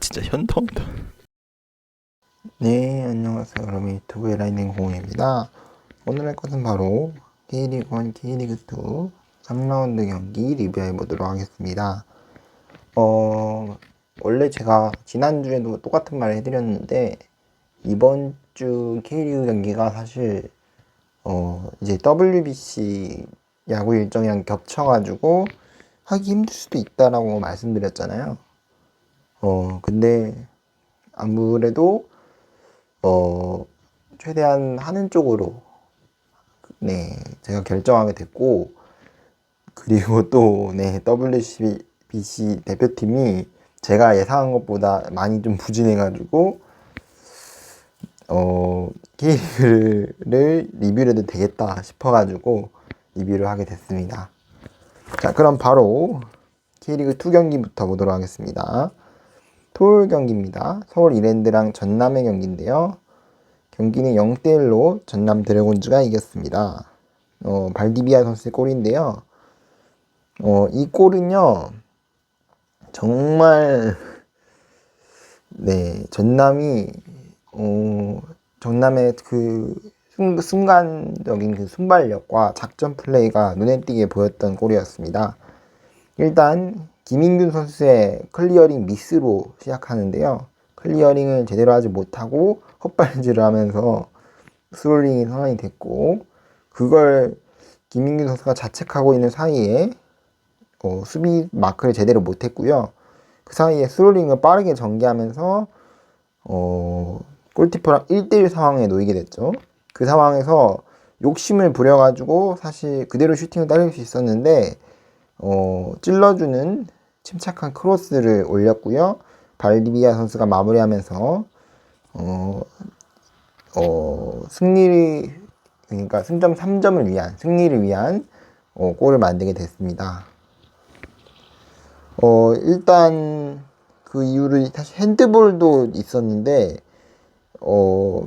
진짜 현타온다. 네, 안녕하세요. 여러분, 유튜브의 라이딩 공원입니다. 오늘 할 것은 바로 K리그 1, K리그 2 3라운드 경기 리뷰해 보도록 하겠습니다. 원래 제가 지난주에도 똑같은 말을 해드렸는데, 이번 주 K리그 경기가 사실, 이제 WBC 야구 일정이랑 겹쳐가지고 하기 힘들 수도 있다라고 말씀드렸잖아요. 근데 아무래도 최대한 하는 쪽으로 제가 결정하게 됐고, 그리고 또 WBC 대표팀이 제가 예상한 것보다 많이 좀 부진해가지고 K리그를 리뷰를 해도 되겠다 싶어가지고 리뷰를 하게 됐습니다. 자, 그럼 바로 K리그 2 경기부터 보도록 하겠습니다. 토요일 경기입니다. 서울 이랜드랑 전남의 경기인데요. 경기는 0대1로 전남 드래곤즈가 이겼습니다. 발디비아 선수의 골인데요. 이 골은요, 정말, 전남의 그 순간적인 그 순발력과 작전 플레이가 눈에 띄게 보였던 골이었습니다. 일단, 김인균 선수의 클리어링 미스로 시작하는데요. 클리어링을 제대로 하지 못하고 헛발질을 하면서 스롤링이 선언이 됐고, 그걸 김민균 선수가 자책하고 있는 사이에 수비 마크를 제대로 못했고요. 그 사이에 스롤링을 빠르게 전개하면서 골키퍼랑 1대1 상황에 놓이게 됐죠. 그 상황에서 욕심을 부려가지고 사실 그대로 슈팅을 때릴 수 있었는데 찔러주는 침착한 크로스를 올렸고요. 발디비아 선수가 마무리하면서 그러니까 승점 3점을 위한, 승리를 위한 골을 만들게 됐습니다. 일단 그 이후로 사실 핸드볼도 있었는데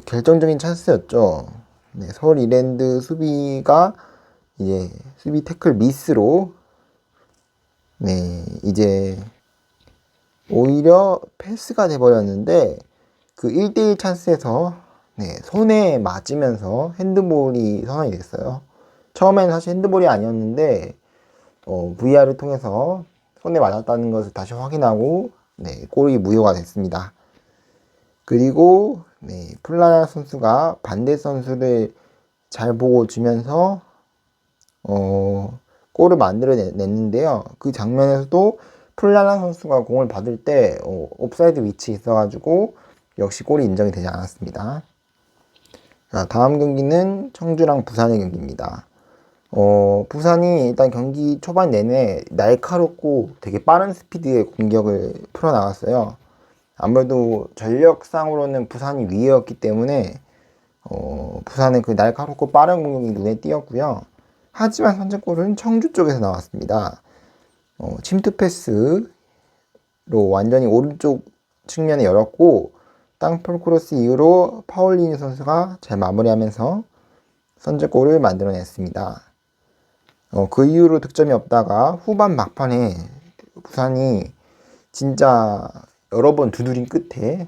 결정적인 찬스였죠. 네, 서울 이랜드 수비가 이제 수비 태클 미스로 이제 오히려 패스가 돼버렸는데 그 1대1 찬스에서 손에 맞으면서 핸드볼이 선언이 됐어요. 처음에는 사실 핸드볼이 아니었는데 VR을 통해서 손에 맞았다는 것을 다시 확인하고 골이 무효가 됐습니다. 그리고 플라나 선수가 반대 선수를 잘 보고 주면서 골을 만들어냈는데요. 그 장면에서도 플라나 선수가 공을 받을 때 옵사이드 위치에 있어가지고 역시 골이 인정이 되지 않았습니다. 자, 다음 경기는 청주랑 부산의 경기입니다. 부산이 일단 경기 초반 내내 날카롭고 되게 빠른 스피드의 공격을 풀어나갔어요. 아무래도 전력상으로는 부산이 위였기 때문에 부산의 그 날카롭고 빠른 공격이 눈에 띄었고요. 하지만 선제골은 청주 쪽에서 나왔습니다. 침투 패스로 완전히 오른쪽 측면에 열었고 땅볼 크로스 이후로 파울리니 선수가 잘 마무리하면서 선제골을 만들어냈습니다. 그 이후로 득점이 없다가 후반 막판에 부산이 진짜 여러 번 두드린 끝에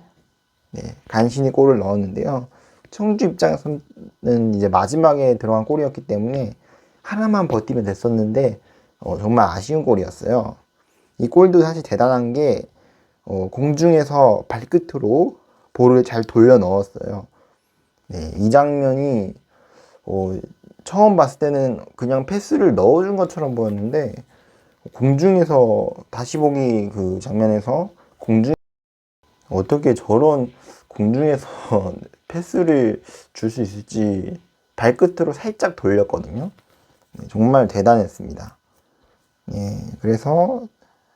간신히 골을 넣었는데요. 청주 입장에서는 이제 마지막에 들어간 골이었기 때문에 하나만 버티면 됐었는데 정말 아쉬운 골이었어요. 이 골도 사실 대단한 게 공중에서 발끝으로 볼을 잘 돌려 넣었어요. 이 장면이 처음 봤을 때는 그냥 패스를 넣어준 것처럼 보였는데 공중에서 다시 보기 그 장면에서 어떻게 저런 공중에서 패스를 줄 수 있을지 발끝으로 살짝 돌렸거든요. 정말 대단했습니다. 그래서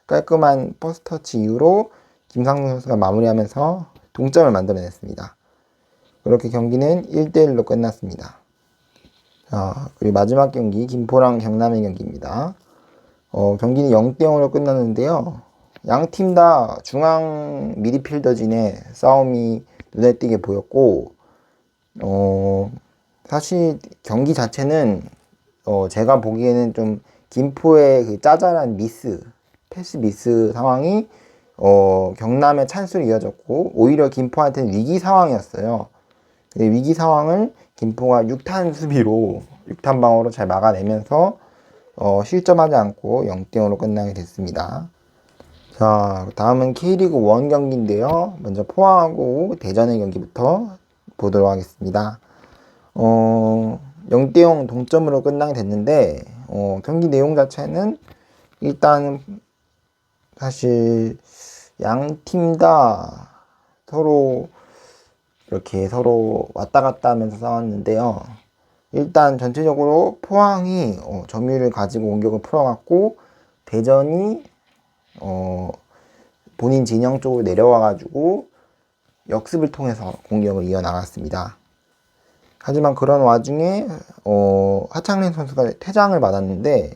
깔끔한 퍼스터치 이후로 김상중 선수가 마무리하면서 동점을 만들어냈습니다. 그렇게 경기는 1대1로 끝났습니다. 그리고 마지막 경기 김포랑 경남의 경기입니다. 경기는 0대0으로 끝났는데요. 양 팀 다 중앙 미드필더진의 싸움이 눈에 띄게 보였고 사실 경기 자체는 제가 보기에는 좀 김포의 그 짜잘한 패스 미스 상황이 경남의 찬스로 이어졌고 오히려 김포한테는 위기 상황이었어요. 근데 위기 상황을 김포가 6탄 수비로 6탄 방어로 잘 막아내면서 실점하지 않고 0대0으로 끝나게 됐습니다. 자, 다음은 K리그 1 경기인데요. 먼저 포항하고 대전의 경기부터 보도록 하겠습니다. 0대0 동점으로 끝나게 됐는데 경기 내용 자체는 일단 사실 양 팀 다 서로 왔다 갔다 하면서 싸웠는데요. 일단 전체적으로 포항이 점유율을 가지고 공격을 풀어갔고 대전이 본인 진영 쪽으로 내려와가지고 역습을 통해서 공격을 이어나갔습니다. 하지만 그런 와중에 하창래 선수가 퇴장을 받았는데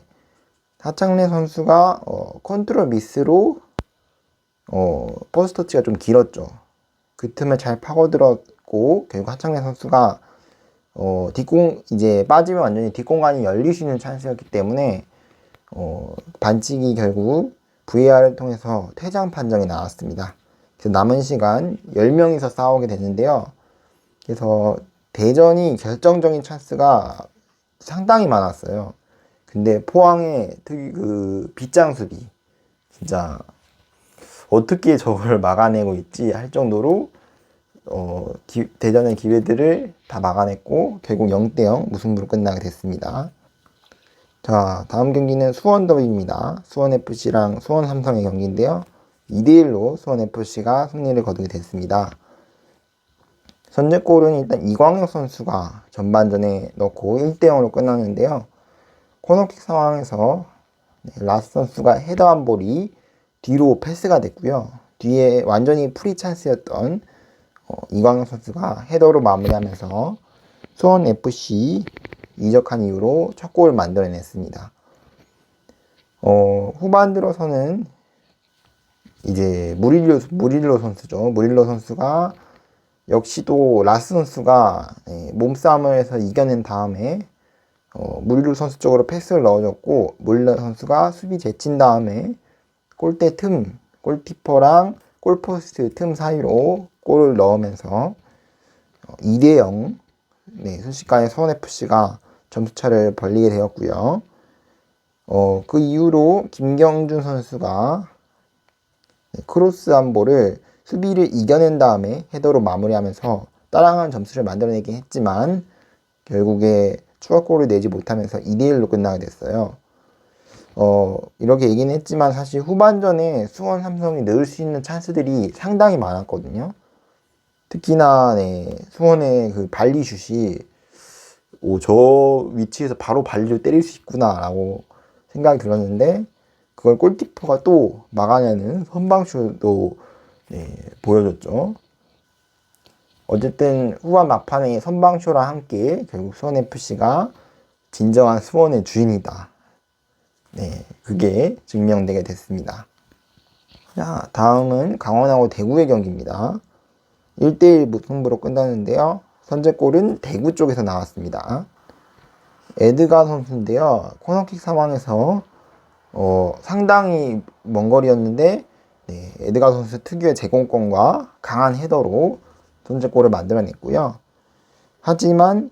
하창래 선수가 컨트롤 미스로 퍼스트 터치가 좀 길었죠. 그 틈을 잘 파고들었고 결국 하창래 선수가 이제 빠지면 완전히 뒷공간이 열릴 수 있는 찬스였기 때문에 반칙이 결국 VAR을 통해서 퇴장 판정이 나왔습니다. 그래서 남은 시간 10명이서 싸우게 됐는데요. 그래서 대전이 결정적인 찬스가 상당히 많았어요. 근데 포항의 그 빗장 수비 진짜 어떻게 저걸 막아내고 있지 할 정도로 대전의 기회들을 다 막아냈고 결국 0대0 무승부로 끝나게 됐습니다. 자, 다음 경기는 수원 더비입니다. 수원FC랑 수원삼성의 경기인데요. 2대1로 수원FC가 승리를 거두게 됐습니다. 선제골은 일단 이광혁 선수가 전반전에 넣고 1대0으로 끝났는데요. 코너킥 상황에서 라스 선수가 헤더한 볼이 뒤로 패스가 됐고요. 뒤에 완전히 프리 찬스였던 이광혁 선수가 헤더로 마무리하면서 수원FC 이적한 이후로 첫 골을 만들어냈습니다. 후반 들어서는 이제 무릴로 선수죠. 무릴로 선수가 역시도 라스 선수가 몸싸움을 해서 이겨낸 다음에 무릴로 선수 쪽으로 패스를 넣어줬고 무릴로 선수가 수비 제친 다음에 골대 틈, 골키퍼랑 골포스트 틈 사이로 골을 넣으면서 2대0 순식간에 수원FC가 점수차를 벌리게 되었고요. 그 이후로 김경준 선수가 크로스 한 볼을 수비를 이겨낸 다음에 헤더로 마무리하면서 따라가는 점수를 만들어내긴 했지만 결국에 추가골을 내지 못하면서 2대1로 끝나게 됐어요. 이렇게 얘기는 했지만 사실 후반전에 수원 삼성이 넣을 수 있는 찬스들이 상당히 많았거든요. 특히나 수원의 그 발리슛이 저 위치에서 바로 발리를 때릴 수 있구나 라고 생각이 들었는데 그걸 골키퍼가 또 막아내는 선방슛도 보여줬죠. 어쨌든 후반 막판에 선방쇼와 함께 결국 수원FC가 진정한 수원의 주인이다. 그게 증명되게 됐습니다. 자, 다음은 강원하고 대구의 경기입니다. 1대1 무승부로 끝났는데요. 선제골은 대구 쪽에서 나왔습니다. 에드가 선수인데요. 코너킥 상황에서 상당히 먼 거리였는데 에드가 선수 특유의 제공권과 강한 헤더로 선제골을 만들어냈고요. 하지만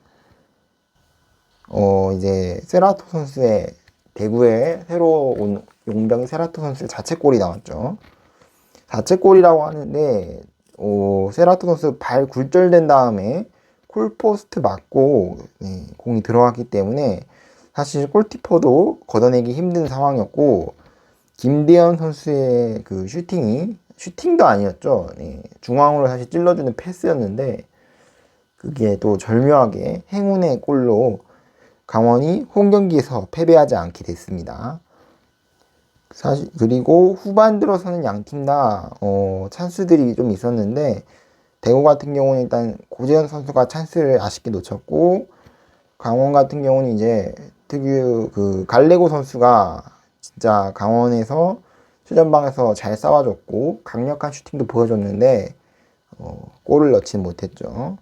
이제 세라토 선수의 대구에 새로 온 용병 세라토 선수의 자책골이 나왔죠. 자책골이라고 하는데 세라토 선수 발 굴절된 다음에 골포스트 맞고 공이 들어갔기 때문에 사실 골키퍼도 걷어내기 힘든 상황이었고 김대현 선수의 그 슈팅도 아니었죠. 중앙으로 사실 찔러주는 패스였는데 그게 또 절묘하게 행운의 골로 강원이 홈 경기에서 패배하지 않게 됐습니다. 사실 그리고 후반 들어서는 양 팀 다 찬스들이 좀 있었는데 대구 같은 경우는 일단 고재현 선수가 찬스를 아쉽게 놓쳤고 강원 같은 경우는 이제 특유 그 갈레고 선수가 진짜 강원에서 최전방에서 잘 싸워줬고 강력한 슈팅도 보여줬는데 골을 넣지는 못했죠.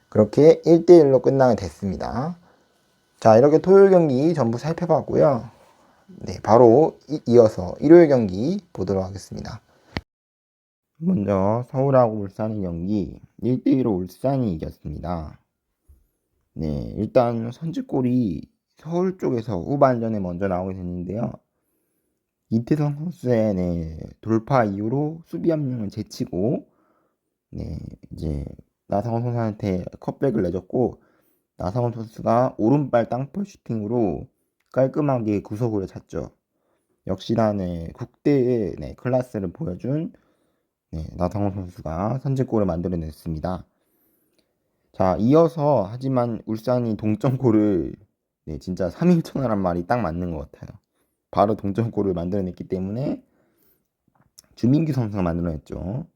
그렇게 1대1로 끝나게 됐습니다. 자, 이렇게 토요일 경기 전부 살펴봤고요. 바로 이어서 일요일 경기 보도록 하겠습니다. 먼저 서울하고 울산의 경기 1대1로 울산이 이겼습니다. 네, 일단 선취골이 서울 쪽에서 후반전에 먼저 나오게 됐는데요. 이태성 선수의 돌파 이후로 수비 한 명을 제치고 이제 나상원 선수한테 컵백을 내줬고, 나상원 선수가 오른발 땅볼 슈팅으로 깔끔하게 구석으로 찼죠. 역시나 국대의 클래스를 보여준 나상원 선수가 선제골을 만들어냈습니다. 자, 이어서 하지만 울산이 동점골을 진짜 3일천하란 말이 딱 맞는 것 같아요. 바로 동점골을 만들어냈기 때문에 주민규 선수가 만들어냈죠.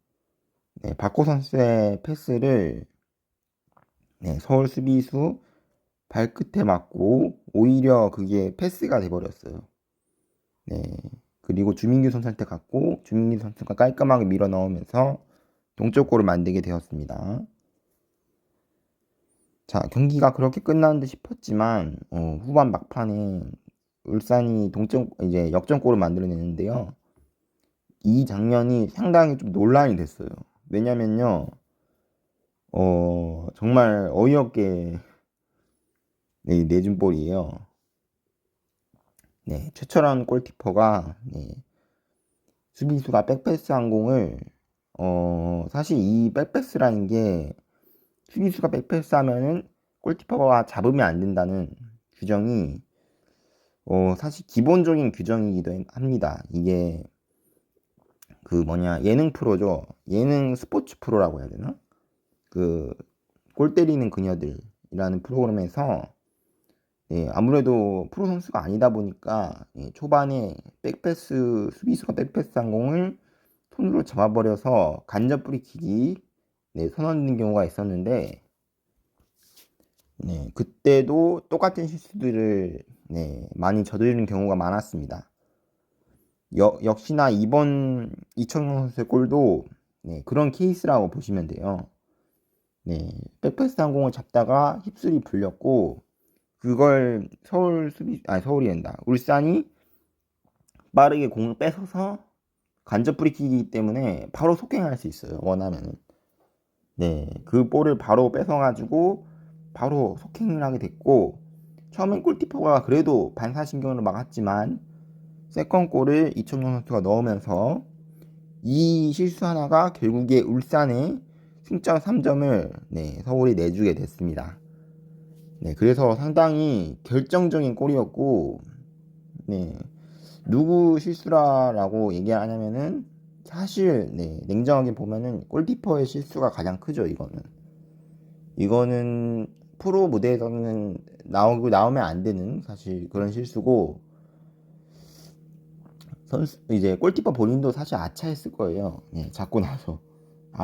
박호 선수의 패스를 서울 수비수 발끝에 맞고 오히려 그게 패스가 돼버렸어요. 그리고 주민규 선수한테 갔고 주민규 선수가 깔끔하게 밀어 넣으면서 동점골을 만들게 되었습니다. 자, 경기가 그렇게 끝나는 듯 싶었지만 후반 막판에 울산이 이제 역전골을 만들어내는데요. 이 장면이 상당히 좀 논란이 됐어요. 왜냐면요, 정말 어이없게 내준 볼이에요. 최철원 골키퍼가 수비수가 백패스 한 공을 사실 이 백패스라는 게 수비수가 백패스 하면은 골키퍼가 잡으면 안 된다는 규정이 사실 기본적인 규정이기도 합니다. 이게 그 뭐냐 예능 프로죠. 예능 스포츠 프로라고 해야 되나? 그 골 때리는 그녀들이라는 프로그램에서 아무래도 프로 선수가 아니다 보니까 초반에 백패스 수비수가 백패스 한 공을 손으로 잡아버려서 간접 프리킥이 선언된 경우가 있었는데 그때도 똑같은 실수들을 많이 저지르는 경우가 많았습니다. 역시나 이번 이청용 선수의 골도 그런 케이스라고 보시면 돼요. 백패스 한 공을 잡다가 힙슬이 불렸고 그걸 서울이 된다. 울산이 빠르게 공을 뺏어서 간접 프리킥이기 때문에 바로 속행할 수 있어요. 원하면은. 그 볼을 바로 뺏어가지고 바로 속행을 하게 됐고, 처음엔 골키퍼가 그래도 반사신경으로 막았지만 세컨골을 이청용 선수가 넣으면서 이 실수 하나가 결국에 울산의 승점 3점을 서울이 내주게 됐습니다. 그래서 상당히 결정적인 골이었고, 누구 실수라고 얘기하냐면은 사실 냉정하게 보면은 골키퍼의 실수가 가장 크죠. 이거는 프로 무대에서는 나오면 안 되는 사실 그런 실수고, 이제 골키퍼 본인도 사실 아차했을 거예요. 잡고 나서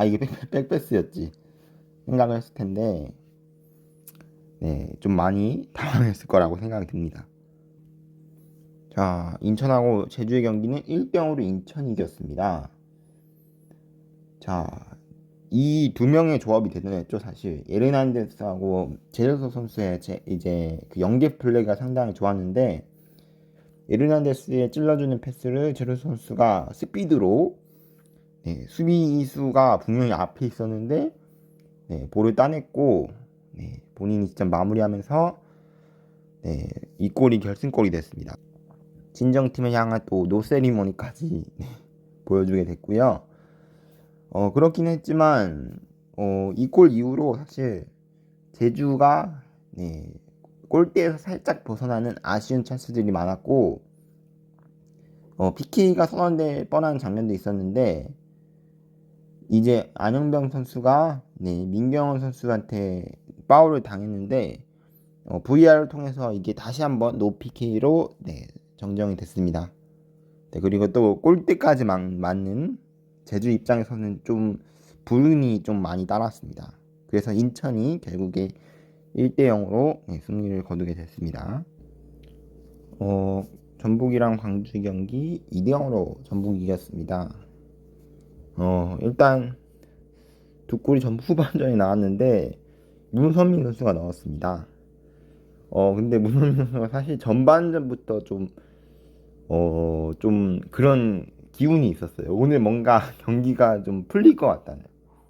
이게 백패스였지 생각을 했을 텐데 좀 많이 당황했을 거라고 생각이 듭니다. 자, 인천하고 제주의 경기는 1-0으로 인천이 이겼습니다. 자, 이 두 명의 조합이 대단했죠. 사실 에르난데스하고 제르소 선수의 이제 그 연계 플레이가 상당히 좋았는데, 에르난데스의 찔러주는 패스를 제르소 선수가 스피드로 수비수가 분명히 앞에 있었는데 볼을 따냈고 본인이 직접 마무리하면서 이 골이 결승골이 됐습니다. 친정팀을 향한 또 노세리머니까지 보여주게 됐고요. 그렇긴 했지만 이 골 이후로 사실 제주가 골대에서 살짝 벗어나는 아쉬운 찬스들이 많았고, PK가 선언될 뻔한 장면도 있었는데 이제 안영병 선수가 민경원 선수한테 파울을 당했는데 VR을 통해서 이게 다시 한번 노 PK로 정정이 됐습니다. 그리고 또 골대까지 맞는 제주 입장에서는 좀 불운이 좀 많이 따랐습니다. 그래서 인천이 결국에 1-0으로 승리를 거두게 됐습니다. 전북이랑 광주 경기 2-0으로 전북이 이겼습니다. 일단 두 골이 전부 후반전에 나왔는데 문선민 선수가 넣었습니다. 근데 문선민 선수가 사실 전반전부터 좀 그런 기운이 있었어요. 오늘 뭔가 경기가 좀 풀릴 것 같다는.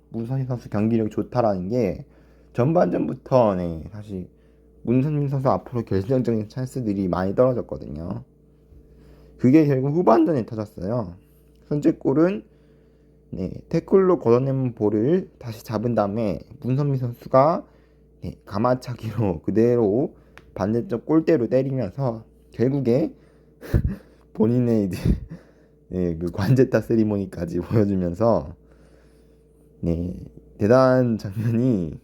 문선민 선수 경기력이 좋다라는 게 전반전부터 사실 문선민 선수 앞으로 결정적인 찬스들이 많이 떨어졌거든요. 그게 결국 후반전에 터졌어요. 선제골은 태클로 걷어낸 볼을 다시 잡은 다음에 문선민 선수가 가마차기로 그대로 반대쪽 골대로 때리면서 결국에 본인의 이제 그 관제타 세리머니까지 보여주면서 대단한 장면이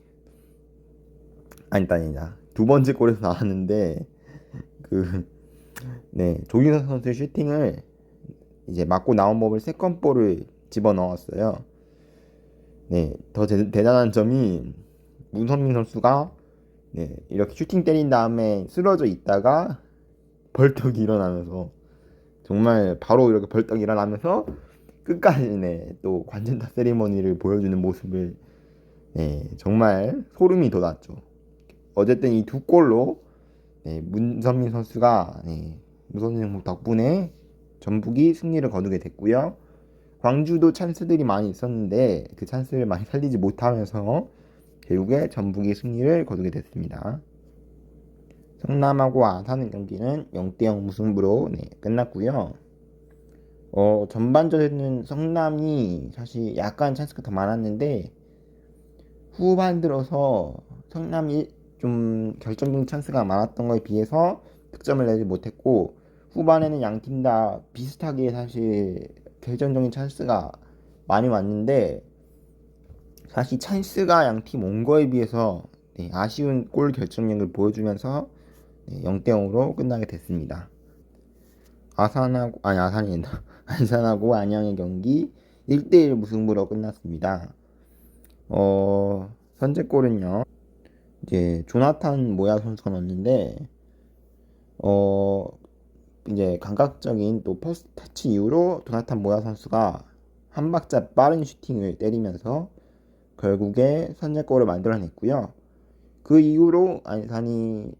아니다. 두 번째 골에서 나왔는데 그 조규성 선수의 슈팅을 이제 맞고 나온 법을 세컨볼을 집어넣었어요. 더 대단한 점이 문선민 선수가 이렇게 슈팅 때린 다음에 쓰러져 있다가 벌떡 일어나면서 정말 바로 이렇게 벌떡 일어나면서 끝까지 또 관전타 세리머니를 보여주는 모습을 정말 소름이 돋았죠. 어쨌든 이 두 골로 문선민 선수가 문선민 선수 덕분에 전북이 승리를 거두게 됐고요. 광주도 찬스들이 많이 있었는데 그 찬스를 많이 살리지 못하면서 결국에 전북이 승리를 거두게 됐습니다. 성남하고 아산의 경기는 0대0 무승부로 끝났고요. 전반전에는 성남이 사실 약간 찬스가 더 많았는데 후반 들어서 성남이 좀 결정적인 찬스가 많았던 거에 비해서 득점을 내지 못했고 후반에는 양 팀 다 비슷하게 사실 결정적인 찬스가 많이 왔는데 사실 찬스가 양 팀 온 거에 비해서 아쉬운 골 결정력을 보여주면서 0대0으로 끝나게 됐습니다. 아산하고 안산하고 안양의 경기 1대1 무승부로 끝났습니다. 선제골은요 이제 조나탄 모야 선수가 넣었는데 이제 감각적인 또 퍼스트 터치 이후로 조나탄 모야 선수가 한 박자 빠른 슈팅을 때리면서 결국에 선제골을 만들어냈고요. 그 이후로 안산이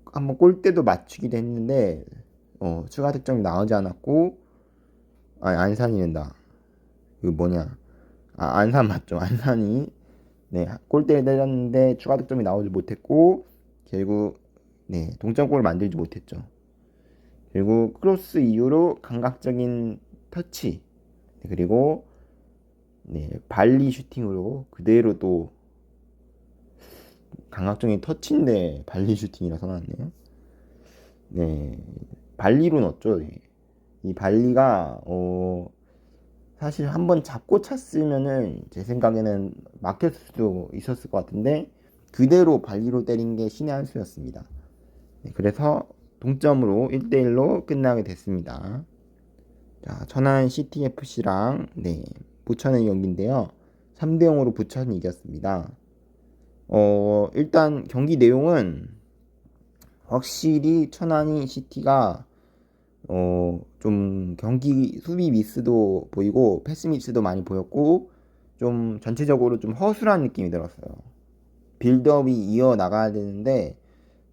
한번 골대도 맞추기도 했는데 추가 득점이 나오지 않았고 안산이 된다. 그 뭐냐? 안산 맞죠? 안산이 골대를 때렸는데 추가 득점이 나오지 못했고 결국 동점골을 만들지 못했죠. 결국 크로스 이후로 감각적인 터치 그리고 발리 슈팅으로 그대로 또 감각적인 터치인데 발리 슈팅이라서 나왔네요. 발리로 넣었죠. 이 발리가 사실 한번 잡고 찼으면은 제 생각에는 막혔을 수도 있었을 것 같은데 그대로 발리로 때린 게 신의 한 수였습니다. 그래서 동점으로 1대1로 끝나게 됐습니다. 자, 천안 CTFC랑 부천의 경기인데요. 3대0으로 부천이 이겼습니다. 일단 경기 내용은 확실히 천안이 CT가 좀 경기 수비 미스도 보이고 패스 미스도 많이 보였고 좀 전체적으로 좀 허술한 느낌이 들었어요. 빌드업이 이어나가야 되는데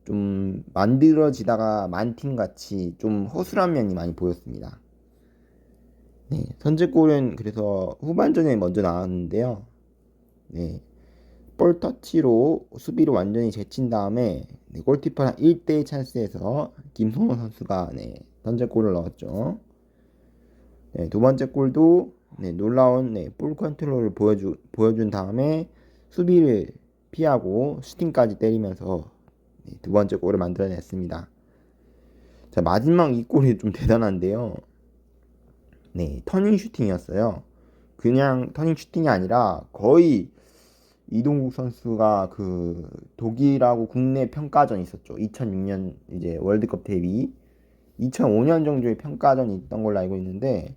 좀 만들어지다가 만팀 같이 좀 허술한 면이 많이 보였습니다. 선제골은 그래서 후반전에 먼저 나왔는데요. 볼 터치로 수비를 완전히 제친 다음에 골키퍼랑 1대1 찬스에서 김성호 선수가 선제골을 넣었죠. 두 번째 골도 놀라운 볼 컨트롤을 보여준 다음에 수비를 피하고 슈팅까지 때리면서 두 번째 골을 만들어냈습니다. 자, 마지막 이 골이 좀 대단한데요. 터닝 슈팅이었어요. 그냥 터닝 슈팅이 아니라 거의 이동국 선수가 그 독일하고 국내 평가전이 있었죠. 2006년 이제 월드컵 대비 2005년 정도의 평가전이 있던 걸로 알고 있는데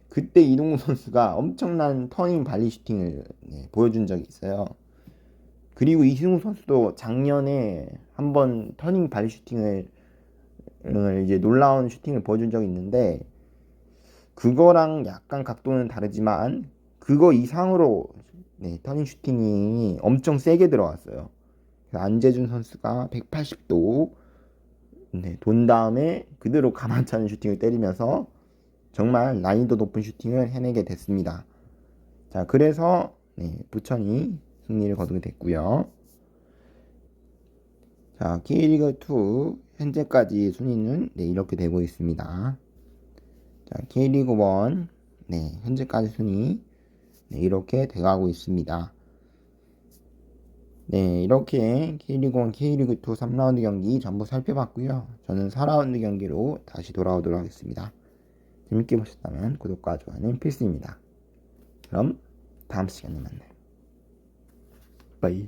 그때 이동국 선수가 엄청난 터닝 발리 슈팅을 보여준 적이 있어요. 그리고 이승우 선수도 작년에 한번 터닝 발리 슈팅을 이제 놀라운 슈팅을 보여준 적이 있는데 그거랑 약간 각도는 다르지만 그거 이상으로 터닝 슈팅이 엄청 세게 들어왔어요. 안재준 선수가 180도 돈 다음에 그대로 가만찮은 슈팅을 때리면서 정말 난이도 높은 슈팅을 해내게 됐습니다. 자, 그래서 부천이 승리를 거두게 됐고요. 자, K리그2 현재까지 순위는 이렇게 되고 있습니다. 자, K리그1 현재까지 순위 이렇게 돼가고 있습니다. 이렇게 K리그1, K리그2 3라운드 경기 전부 살펴봤고요. 저는 4라운드 경기로 다시 돌아오도록 하겠습니다. 재밌게 보셨다면 구독과 좋아요는 필수입니다. 그럼 다음 시간에 만나요. 바이.